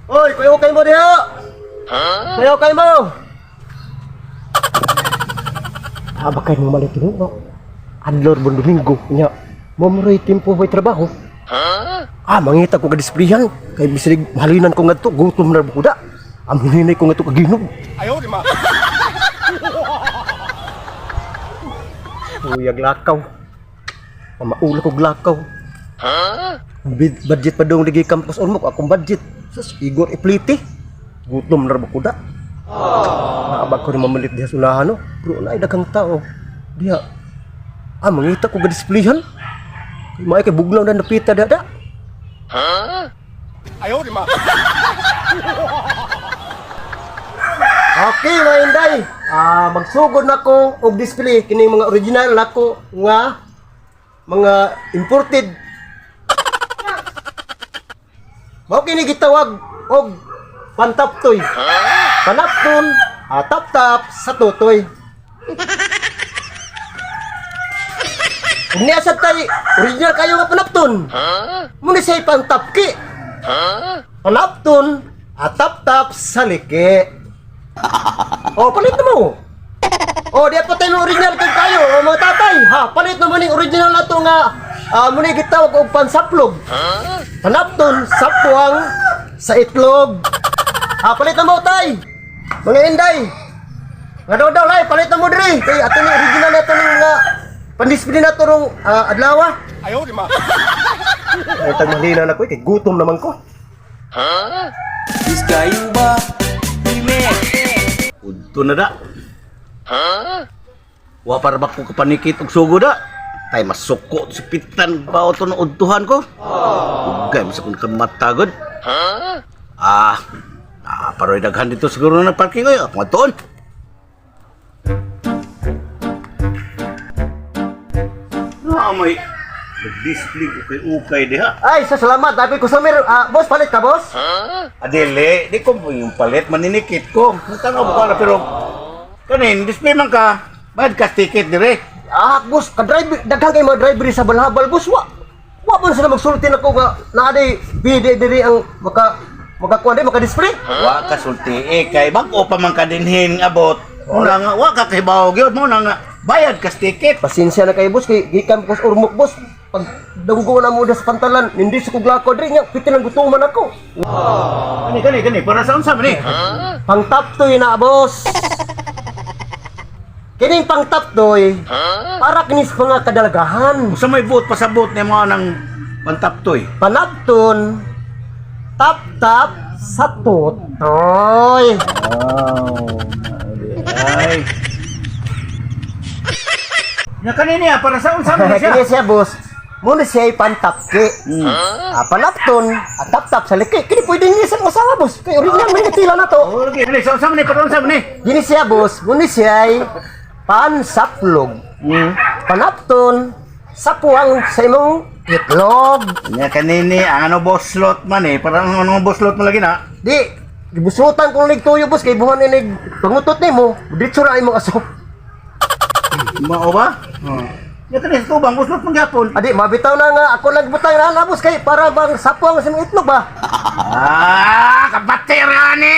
Oy, kuya okay mo diha. Kuya okay mo. Bakay mo malit no. Adlor bon Domingo nya. Momoy tempo hoy trabaho. Mangita ko kadisplihan kay bisig halinan ko ngadto gutom na bukuda. Amuninay ko ngadto kaginog. Ayaw di ma. Uyag lakaw. Maula ko glakaw. Budget pa dong ligi campus ormok akong budget. Sus Igor ipliti. Gutom na bukuda. Naabag ko rin mamalit diha sunahan no. Pero naay daghang tao. Diha. Mangita ko kadisplihan. May kay bugnaw na napita dada. Ayaw di ma. Okay, mga Inday. Magsugod na ko og display kining mga original nako nga mga imported. Mao kini gitawag og pantaptoy. Panapton, tap-tap sa tutoy. Unya sa tay original kayo nga panapton. Muna say pantapki. Panapton, tap-tap sa liki. Palit na mo. Di pa tayo original kag kayo, mga tatay. Palit na mo ning original na to nga muna gitawag og pansaplog. Panapton, sapuang sa itlog. Palit na mo tay. Mga Inday. Nga daw lay, palit na mo diri. Kay ato ni original na to nga pandisplay na to rong adlaw. Ayaw di ma. Ay tagmalina na ko kay gutom naman ko. Biskayo ba? Udto na da. Wa para ba ko kapanikit og sugo da. Tay masuko sa pitan ba to na udtuhan ko. Ugay mas akong kamatagod. Paroy daghan dito siguro na parking oy. Ako atoon. May display ko kay ukay diha. Ay, salamat. Dapat ko sumir. Boss, palit ka, boss? Adele, di ko po yung palit, maninikit ko. Tanaw ko na pero kanin, display man ka, bayad ka ticket dire. Boss, ka-driver, daghang kay mga driver sa balhabal, boss. Wa man sila magsulti na ko nga naaday bide diri ang makakuha di maka-display. Wa ka sulti kay bag-o pa man ka dinhin abot. Una nga, wa ka kahibaw gyud mo na nga bayad ka ticket. Pasensya na kay boss kay gikan ko sa urmok, boss. Pag dunggo na mo sa pantalan, hindi sa kuglako diri nya pitin ang gutuman ako. Kani, para sa unsa man ni? Pang top 2 na, boss. Kining pang top 2 para kinis mga kadalagahan. Usa may buot pasabot ni mo nang pantaptoy. Panapton, tap-tap sa tutoy. Ay. Nya kanini para sa unsa man siya? Kini siya, boss. Muna siya pantapki. Panapton, tap-tap sa liki. Kini pwede niya sa masawa, boss. Kaya original may natila na to. Okay, sa unsa man ni para unsa man ni? Gini siya, boss. Muna siya pansaplog. Panapton, sapuang sa imong itlog. Nya kanini ang ano boslot man parang ano boslot mo lagi na. Di, gibusutan kong ligtuyo, boss. Kay buhan inig pangutot ni mo. Dito na imong aso. Mao ba? Ya tadi tubang boslot man gyapon. Adi, mabitaw na nga. Ako nagbutang na, boss. Kay para bang sapuang sa imong itlog ba? Kabatir ni.